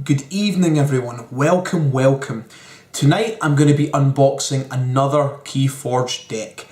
Good evening everyone, welcome. Tonight I'm going to be unboxing another KeyForge deck.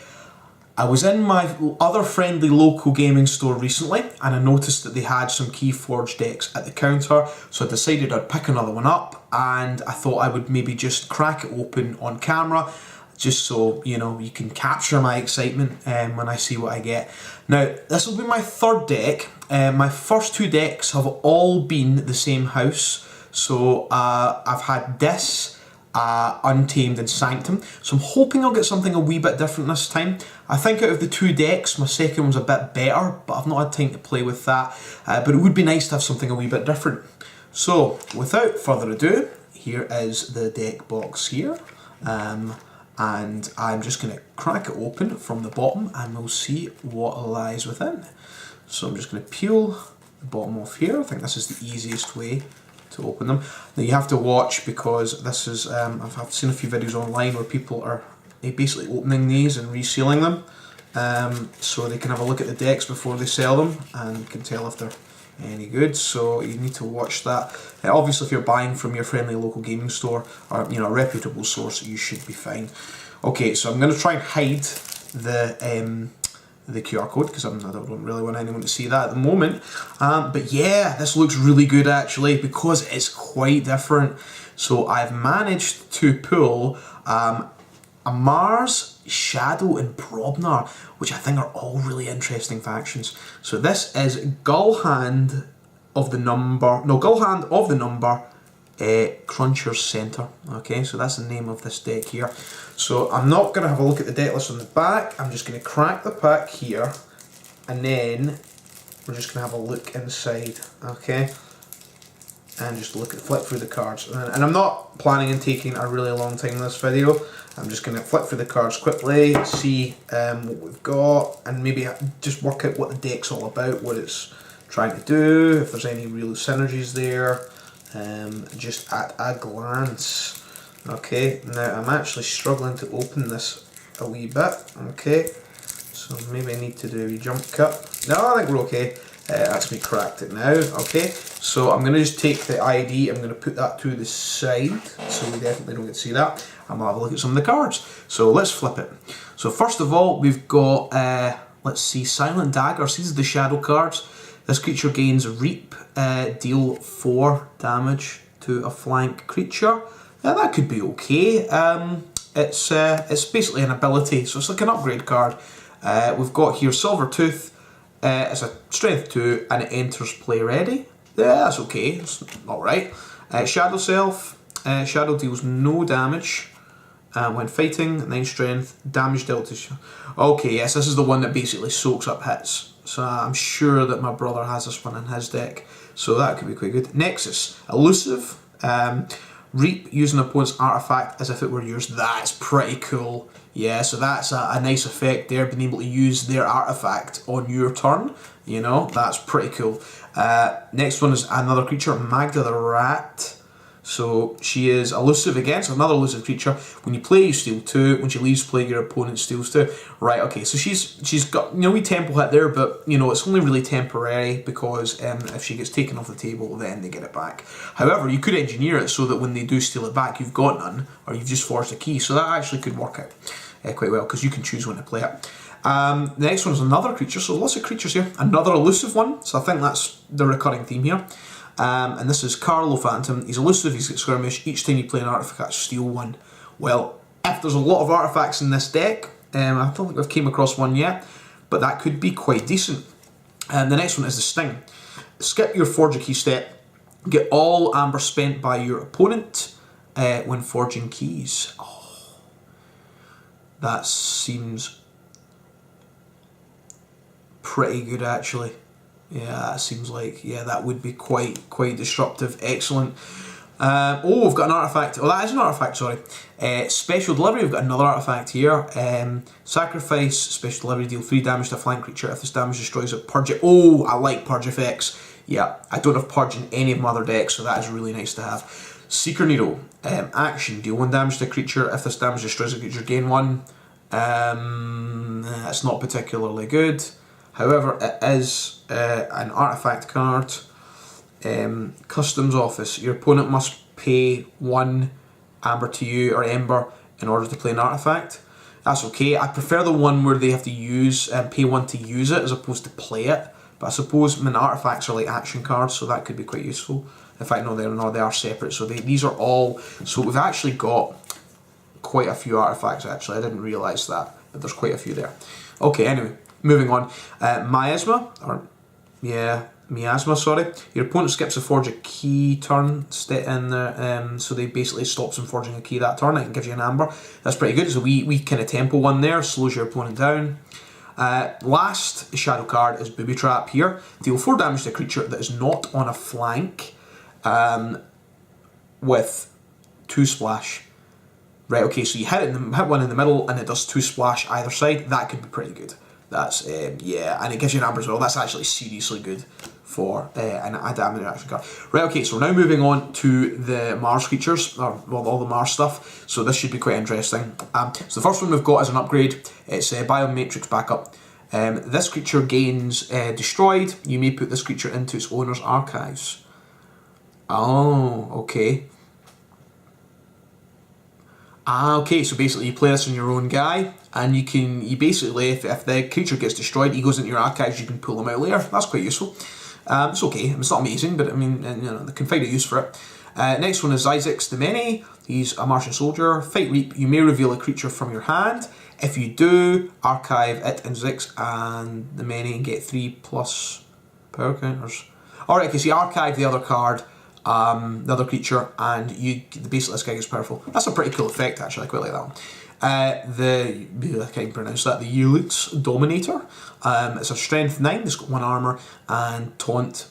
I was in my other friendly local gaming store recently and I noticed that they had some KeyForge decks at the counter, so I decided I'd pick another one up and I thought I would maybe just crack it open on camera just so you can capture my excitement when I see what I get. Now this will be my third deck. My first two decks have all been the same house. So I've had this, Untamed and Sanctum, so I'm hoping I'll get something a wee bit different this time. I think out of the two decks, my second one's a bit better, but I've not had time to play with that. But it would be nice to have something a wee bit different. So without further ado, here is the deck box here. And I'm just going to crack it open from the bottom and we'll see what lies within. So I'm just going to peel the bottom off here. I think this is the easiest way to open them. Now you have to watch because this is, I've seen a few videos online where people are basically opening these and resealing them so they can have a look at the decks before they sell them and can tell if they're any good, so you need to watch that. Obviously if you're buying from your friendly local gaming store or a reputable source, you should be fine. Okay, so I'm going to try and hide the QR code because I don't really want anyone to see that at the moment. But yeah, this looks really good actually because it's quite different. So I've managed to pull a Mars, Shadow and Probnar, which I think are all really interesting factions. So this is Gullhand of the number, Cruncher's Center. Okay, so that's the name of this deck here. So I'm not going to have a look at the deck list on the back, I'm just going to crack the pack here and then we're just going to have a look inside, okay? And just flip through the cards. And I'm not planning on taking a really long time in this video. I'm just going to flip through the cards quickly, see what we've got, and maybe just work out what the deck's all about, what it's trying to do, if there's any real synergies there, just at a glance. Okay, now I'm actually struggling to open this a wee bit, okay, so maybe I need to do a jump cut. No, I think we're okay. That's me cracked it now. Okay, so I'm going to just take the ID, I'm going to put that to the side so we definitely don't get to see that, and we'll have a look at some of the cards. So let's flip it. So first of all we've got, let's see, Silent Daggers. These are the shadow cards. This creature gains Reap, deal 4 damage to a flank creature. Now that could be okay. It's basically an ability, so it's like an upgrade card. We've got here Silver Tooth. It's a strength 2 and it enters play ready. Yeah, that's okay, it's alright. Shadow Self, Shadow deals no damage when fighting, 9 strength, damage dealt to... Okay, yes, this is the one that basically soaks up hits. So I'm sure that my brother has this one in his deck, so that could be quite good. Nexus, Elusive, Reap, use an opponent's artifact as if it were yours. That's pretty cool. Yeah, so that's a nice effect there, being able to use their artifact on your turn. That's pretty cool. Next one is another creature, Magda the Rat. So she is elusive again, so another elusive creature. When you play, you steal 2. When she leaves play, your opponent steals 2. Right, okay, so she's got wee tempo hit there, but it's only really temporary because if she gets taken off the table, then they get it back. However, you could engineer it so that when they do steal it back, you've got none, or you've just forced a key. So that actually could work out quite well because you can choose when to play it. The next one is another creature, so lots of creatures here. Another elusive one, so I think that's the recurring theme here. And this is Carlo Phantom. He's elusive, he's got skirmish. Each time you play an artifact, steal 1. Well, if there's a lot of artifacts in this deck, I don't think we've came across one yet, but that could be quite decent. And the next one is the Sting. Skip your Forge a Key step. Get all amber spent by your opponent when forging keys. Oh, that seems pretty good actually. Yeah, that seems like, that would be quite disruptive. Excellent. Oh, we've got an artifact. Oh, that is an artifact, sorry. Special Delivery, we've got another artifact here. Sacrifice, Special Delivery, deal 3 damage to a flank creature. If this damage destroys it, purge it. Oh, I like Purge effects. Yeah, I don't have Purge in any of my other decks, so that is really nice to have. Seeker Needle, action, deal 1 damage to a creature. If this damage destroys a creature, gain 1. That's not particularly good. However, it is an artifact card. Customs office. Your opponent must pay 1 amber to you, or ember, in order to play an artifact. That's okay. I prefer the one where they have to use pay 1 to use it as opposed to play it. But I suppose artifacts are like action cards, so that could be quite useful. In fact, no, they are separate. So these are all. So we've actually got quite a few artifacts. Actually, I didn't realise that, but there's quite a few there. Okay. Anyway, moving on. Miasma, sorry. Your opponent skips a forge a key turn in there, so they basically stops them forging a key that turn. It gives you an amber. That's pretty good. So we kind of tempo one there, slows your opponent down. Last shadow card is Booby Trap here. Deal 4 damage to a creature that is not on a flank with 2 splash. Right, okay, so you hit one in the middle and it does 2 splash either side. That could be pretty good. That's, yeah, and it gives you an amber as well. That's actually seriously good for a damage action card. Right, okay, so we're now moving on to the Mars creatures, or well, all the Mars stuff. So this should be quite interesting. So the first one we've got is an upgrade. It's Biomatrix Backup. This creature gains Destroyed. You may put this creature into its owner's archives. Oh, okay. Okay, so basically you play this on your own guy, and you basically, if the creature gets destroyed, he goes into your archives, you can pull him out later. That's quite useful. It's okay, it's not amazing, but I mean, they can find a use for it. Next one is Isaacs the Many. He's a Martian soldier. Fight Reap, you may reveal a creature from your hand. If you do, archive it and Zix and the Many and get 3+ power counters. Alright, okay, so you archive the other card, the other creature, and basically this guy gets powerful. That's a pretty cool effect, actually. I quite like that one. I can't even pronounce that. The Ulix Dominator. It's a strength 9. It's got 1 armor and taunt.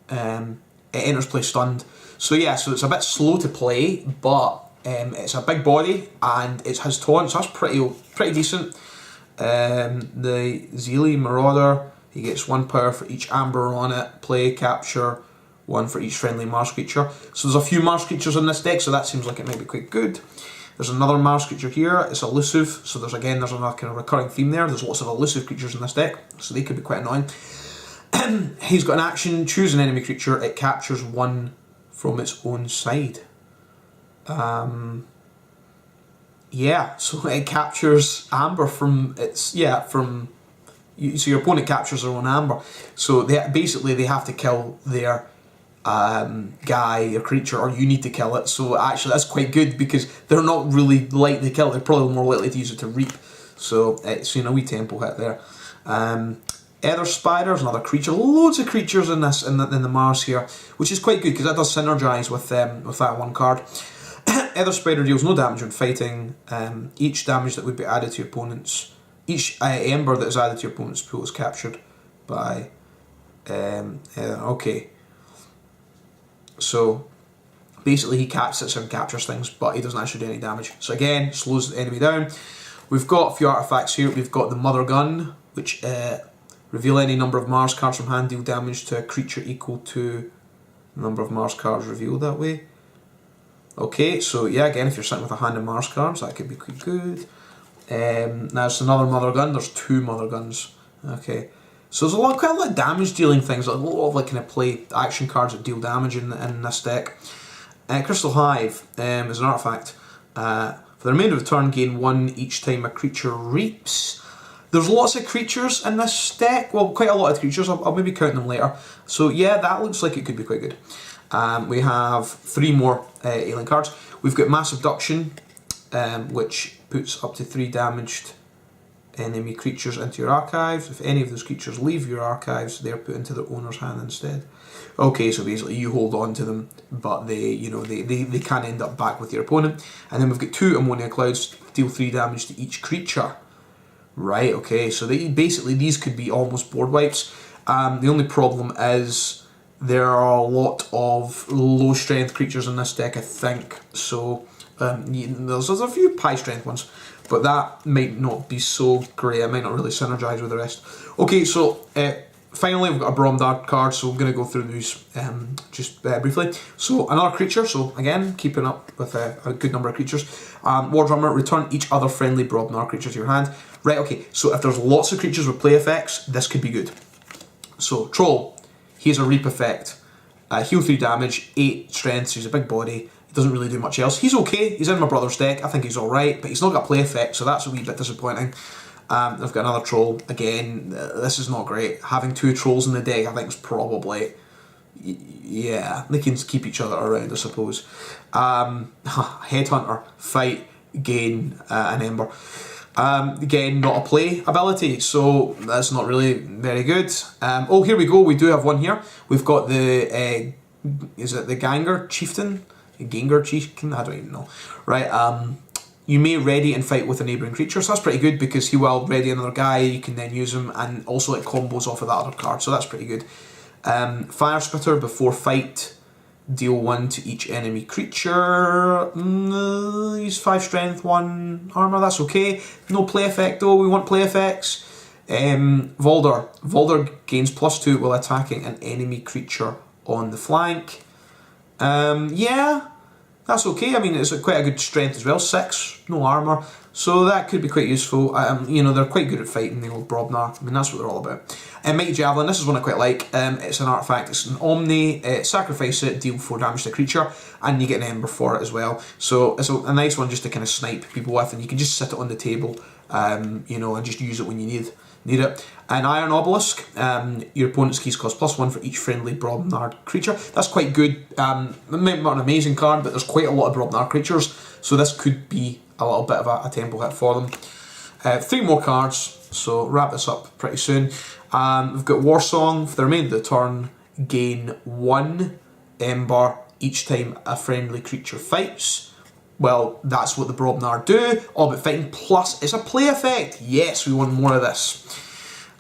It enters play stunned. So yeah, so it's a bit slow to play, but it's a big body and it has taunt, so that's pretty decent. The Zeely Marauder. He gets 1 power for each amber on it. Play, capture. 1 for each friendly Mars creature. So there's a few Mars creatures in this deck, so that seems like it might be quite good. There's another Mars creature here. It's elusive, so there's another kind of recurring theme there. There's lots of elusive creatures in this deck, so they could be quite annoying. He's got an action, choose an enemy creature. It captures 1 from its own side. Yeah, so it captures amber from its, so your opponent captures their own amber. So they have to kill their guy or creature, or you need to kill it. So actually that's quite good because they're not really likely to kill it. They're probably more likely to use it to reap. So it's a wee tempo hit there. Ether Spider's another creature. Loads of creatures in this in the Mars here, which is quite good because that does synergize with that 1 card. Ether Spider deals no damage when fighting. Each damage that would be added to your opponent's ember that is added to your opponent's pool is captured by okay. So basically he sits and captures things, but he doesn't actually do any damage. So again, slows the enemy down. We've got a few artifacts here. We've got the Mother Gun, which reveal any number of Mars cards from hand, deal damage to a creature equal to the number of Mars cards revealed that way. Okay, so yeah, again, if you're sitting with a hand of Mars cards, that could be quite good. Now it's another Mother Gun. There's 2 Mother Guns. Okay. So there's quite a lot of damage dealing things, a lot of kind of play action cards that deal damage in this deck. Crystal Hive is an artifact. For the remainder of the turn, gain 1 each time a creature reaps. There's lots of creatures in this deck, well, quite a lot of creatures, I'll maybe count them later. So yeah, that looks like it could be quite good. We have 3 more alien cards. We've got Mass Abduction, which puts up to 3 damaged enemy creatures into your archives. If any of those creatures leave your archives, they're put into their owner's hand instead. Okay, so basically you hold on to them, but they can end up back with your opponent. And then we've got 2 Ammonia Clouds, deal 3 damage to each creature. Right, okay, so these could be almost board wipes. The only problem is there are a lot of low strength creatures in this deck, I think. So there's a few high strength ones, but that might not be so great. It might not really synergize with the rest. Okay, so finally we've got a Bromdar card, so we're going to go through these just briefly. So another creature, so again, keeping up with a good number of creatures. War Drummer, return each other friendly Bromdar creature to your hand. Right, okay, so if there's lots of creatures with play effects, this could be good. So Troll, he has a reap effect. Heal 3 damage, 8 strength, so he's a big body. He doesn't really do much else. He's okay, he's in my brother's deck, I think he's alright, but he's not got play effect, so that's a wee bit disappointing. I've got another troll. Again, this is not great. Having 2 trolls in the deck I think is probably... yeah, they can keep each other around, I suppose. Headhunter, fight, gain an ember. Again, not a play ability, so that's not really very good. Oh, here we go, we do have one here. We've got the, is it the Ganger Chieftain? Ganger Chieftain? I don't even know. Right, you may ready and fight with a neighbouring creature, so that's pretty good because he will ready another guy, you can then use him, and also it combos off of that other card, so that's pretty good. Fire Spitter, before fight, deal 1 to each enemy creature. He's 5 strength, 1 armor, that's okay. No play effect though, we want play effects. Volder. Volder gains +2 while attacking an enemy creature on the flank. Yeah, that's okay. I mean, it's quite a good strength as well. 6, no armor, so that could be quite useful. You know, they're quite good at fighting the old Brobnar. I mean, that's what they're all about. Mighty Javelin, this is one I quite like. It's an artifact, it's an Omni, sacrifice it, deal 4 damage to the creature, and you get an Ember for it as well. So it's a nice one just to kind of snipe people with, and you can just sit it on the table, you know, and just use it when you need it. An Iron Obelisk, your opponent's keys cost +1 for each friendly Brobnar creature. That's quite good. Maybe not an amazing card, but there's quite a lot of Brobnar creatures, so this could be a little bit of a tempo hit for them. 3 more cards, so wrap this up pretty soon. We've got War Song. For the remainder of the turn, gain 1 Ember each time a friendly creature fights. Well, that's what the Brobnar do. All about fighting, plus it's a play effect. Yes, we want more of this.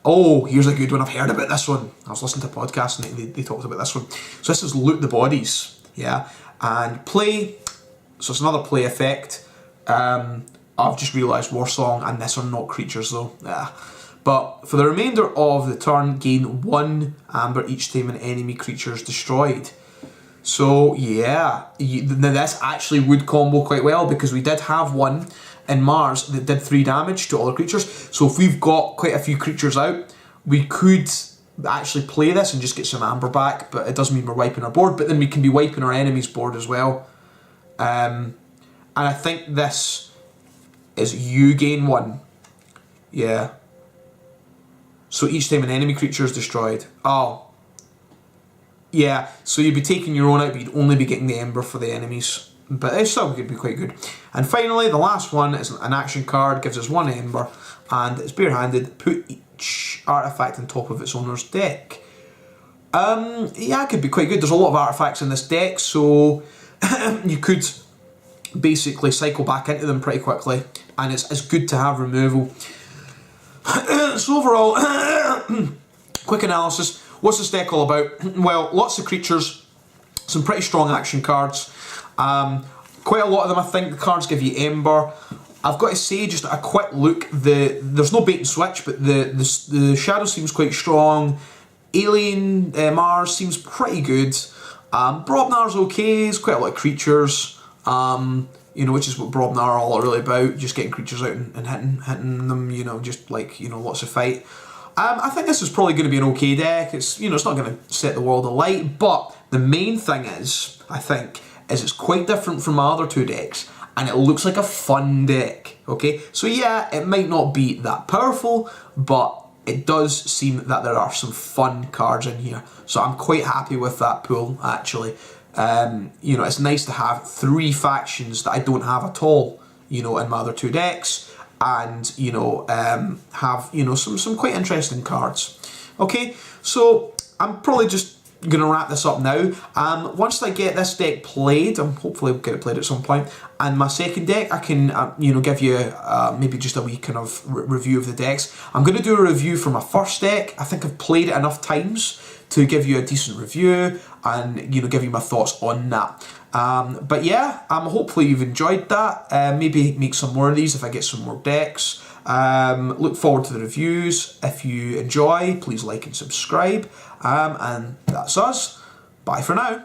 Oh, here's a good one. I've heard about this one. I was listening to a podcast and they talked about this one. So this is Loot the Bodies, yeah, and play. So it's another play effect. I've just realised War Song and this are not creatures though. Yeah. But for the remainder of the turn, gain 1 amber each time an enemy creature is destroyed. So yeah, now this actually would combo quite well because we did have one in Mars that did 3 damage to other creatures. So if we've got quite a few creatures out, we could actually play this and just get some amber back, but it does mean we're wiping our board, but then we can be wiping our enemy's board as well. And I think this is you gain 1. Yeah. So each time an enemy creature is destroyed. Oh. Yeah, so you'd be taking your own out, but you'd only be getting the ember for the enemies. But it still could be quite good. And finally, the last one is an action card, gives us 1 ember, and it's barehanded. Put each artifact on top of its owner's deck. Yeah, it could be quite good. There's a lot of artifacts in this deck, so you could basically cycle back into them pretty quickly, and it's good to have removal. So overall, quick analysis. What's this deck all about? Well, lots of creatures, some pretty strong action cards. Quite a lot of them, I think, the cards give you Ember. I've got to say, just a quick look, there's no bait and switch, but the Shadow seems quite strong. Alien Mars seems pretty good. Brobnar's okay, it's quite a lot of creatures. You know, which is what Brobnar are all really about, just getting creatures out and hitting them, you know, just like, you know, lots of fight. I think this is probably going to be an okay deck. It's, you know, it's not going to set the world alight, but the main thing is, I think, is it's quite different from my other 2 decks, and it looks like a fun deck, okay? So yeah, it might not be that powerful, but it does seem that there are some fun cards in here. So I'm quite happy with that pool, actually. You know, it's nice to have 3 factions that I don't have at all, you know, in my other 2 decks, and, you know, have, you know, some quite interesting cards. Okay, so I'm probably just going to wrap this up now. Once I get this deck played, hopefully I'll get it played at some point, and my second deck, I can, you know, give you maybe just a wee kind of review of the decks. I'm going to do a review for my first deck. I think I've played it enough times to give you a decent review and, you know, give you my thoughts on that. But yeah, hopefully you've enjoyed that. Maybe make some more of these if I get some more decks. Look forward to the reviews. If you enjoy, please like and subscribe. And that's us. Bye for now.